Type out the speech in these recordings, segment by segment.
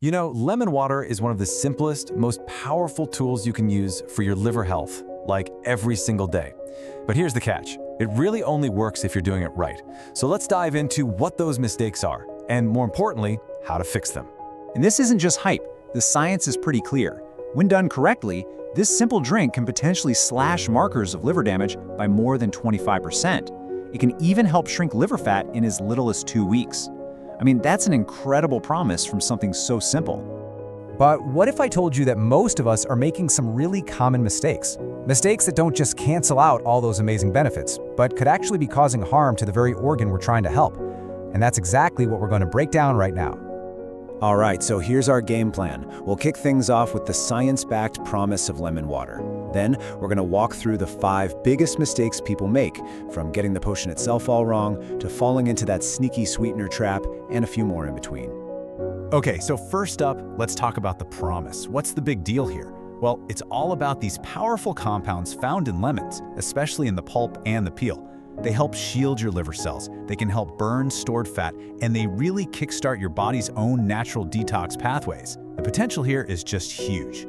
You know, lemon water is one of the simplest, most powerful tools you can use for your liver health, like every single day. But here's the catch. It really only works if you're doing it right. So let's dive into what those mistakes are, and more importantly, how to fix them. And this isn't just hype. The science is pretty clear. When done correctly, this simple drink can potentially slash markers of liver damage by more than 25%. It can even help shrink liver fat in as little as 2 weeks. I mean, that's an incredible promise from something so simple. But what if I told you that most of us are making some really common mistakes? Mistakes that don't just cancel out all those amazing benefits, but could actually be causing harm to the very organ we're trying to help. And that's exactly what we're going to break down right now. All right, so here's our game plan. We'll kick things off with the science-backed promise of lemon water. Then, we're going to walk through the 5 biggest mistakes people make, from getting the potion itself all wrong, to falling into that sneaky sweetener trap, and a few more in between. Okay, so first up, let's talk about the promise. What's the big deal here? Well, it's all about these powerful compounds found in lemons, especially in the pulp and the peel. They help shield your liver cells, they can help burn stored fat, and they really kickstart your body's own natural detox pathways. The potential here is just huge.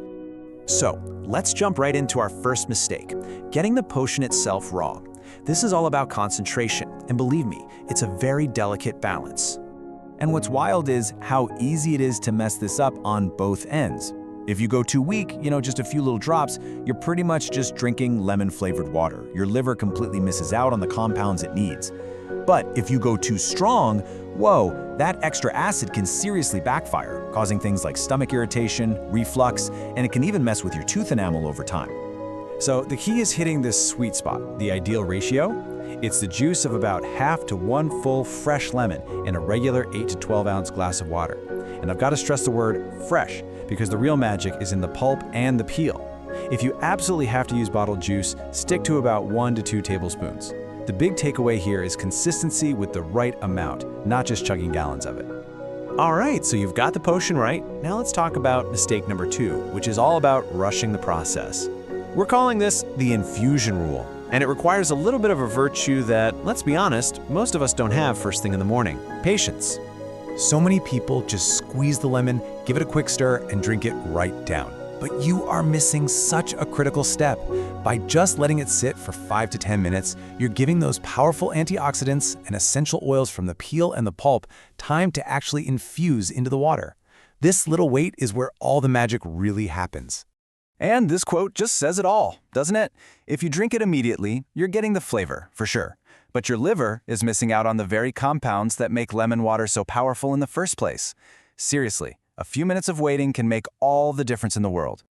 So, let's jump right into our first mistake, getting the potion itself wrong. This is all about concentration, and believe me, it's a very delicate balance. And what's wild is how easy it is to mess this up on both ends. If you go too weak, just a few little drops, you're pretty much just drinking lemon-flavored water. Your liver completely misses out on the compounds it needs. But if you go too strong, whoa, that extra acid can seriously backfire, causing things like stomach irritation, reflux, and it can even mess with your tooth enamel over time. So the key is hitting this sweet spot, the ideal ratio. It's the juice of about half to 1 full fresh lemon in a regular 8 to 12 ounce glass of water. And I've got to stress the word fresh, because the real magic is in the pulp and the peel. If you absolutely have to use bottled juice, stick to about 1 to 2 tablespoons. The big takeaway here is consistency with the right amount, not just chugging gallons of it. All right, so you've got the potion right. Now let's talk about mistake number 2, which is all about rushing the process. We're calling this the infusion rule, and it requires a little bit of a virtue that, let's be honest, most of us don't have first thing in the morning: patience. So many people just squeeze the lemon, give it a quick stir, and drink it right down. But you are missing such a critical step. By just letting it sit for 5 to 10 minutes, you're giving those powerful antioxidants and essential oils from the peel and the pulp time to actually infuse into the water. This little wait is where all the magic really happens. And this quote just says it all, doesn't it? If you drink it immediately, you're getting the flavor, for sure. But your liver is missing out on the very compounds that make lemon water so powerful in the first place. Seriously, a few minutes of waiting can make all the difference in the world.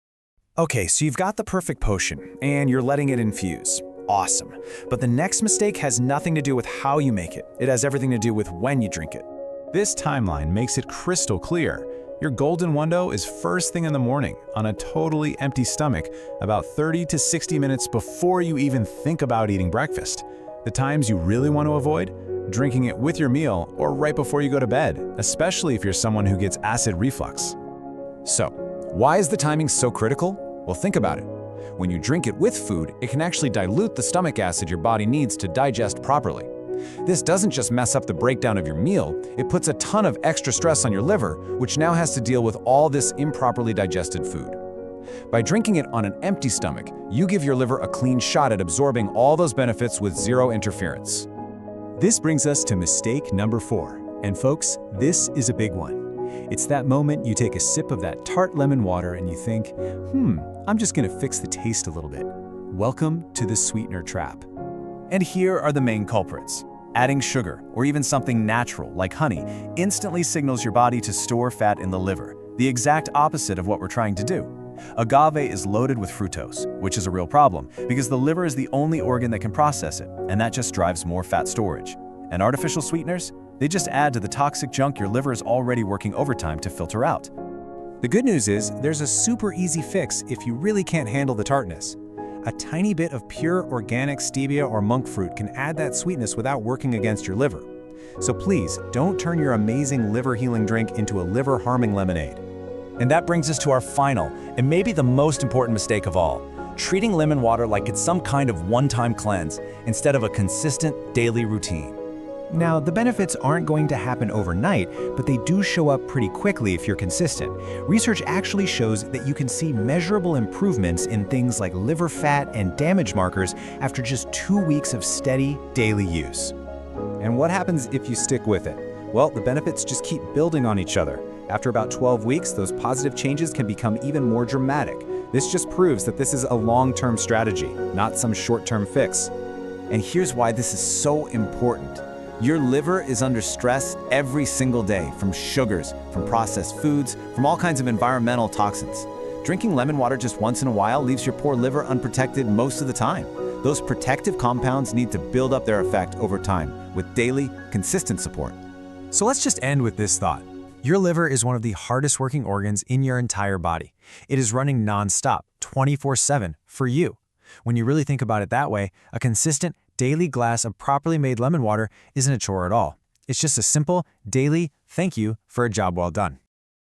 Okay, so you've got the perfect potion, and you're letting it infuse. Awesome. But the next mistake has nothing to do with how you make it. It has everything to do with when you drink it. This timeline makes it crystal clear. Your golden window is first thing in the morning, on a totally empty stomach, about 30 to 60 minutes before you even think about eating breakfast. The times you really want to avoid? Drinking it with your meal or right before you go to bed, especially if you're someone who gets acid reflux. So, why is the timing so critical? Well, think about it. When you drink it with food, it can actually dilute the stomach acid your body needs to digest properly. This doesn't just mess up the breakdown of your meal, it puts a ton of extra stress on your liver, which now has to deal with all this improperly digested food. By drinking it on an empty stomach, you give your liver a clean shot at absorbing all those benefits with zero interference. This brings us to mistake number 4. And folks, this is a big one. It's that moment you take a sip of that tart lemon water and you think, I'm just gonna fix the taste a little bit. Welcome to the sweetener trap. And here are the main culprits. Adding sugar, or even something natural like honey, instantly signals your body to store fat in the liver, the exact opposite of what we're trying to do. Agave is loaded with fructose, which is a real problem because the liver is the only organ that can process it, and that just drives more fat storage. And artificial sweeteners? They just add to the toxic junk your liver is already working overtime to filter out. The good news is there's a super easy fix if you really can't handle the tartness. A tiny bit of pure organic stevia or monk fruit can add that sweetness without working against your liver. So please, don't turn your amazing liver-healing drink into a liver-harming lemonade. And that brings us to our final, and maybe the most important mistake of all, treating lemon water like it's some kind of one-time cleanse instead of a consistent daily routine. Now, the benefits aren't going to happen overnight, but they do show up pretty quickly if you're consistent. Research actually shows that you can see measurable improvements in things like liver fat and damage markers after just 2 weeks of steady, daily use. And what happens if you stick with it? Well, the benefits just keep building on each other. After about 12 weeks, those positive changes can become even more dramatic. This just proves that this is a long-term strategy, not some short-term fix. And here's why this is so important. Your liver is under stress every single day from sugars, from processed foods, from all kinds of environmental toxins. Drinking lemon water just once in a while leaves your poor liver unprotected most of the time. Those protective compounds need to build up their effect over time with daily, consistent support. So let's just end with this thought. Your liver is one of the hardest working organs in your entire body. It is running non-stop, 24/7 for you. When you really think about it that way, a consistent daily glass of properly made lemon water isn't a chore at all. It's just a simple, daily thank you for a job well done.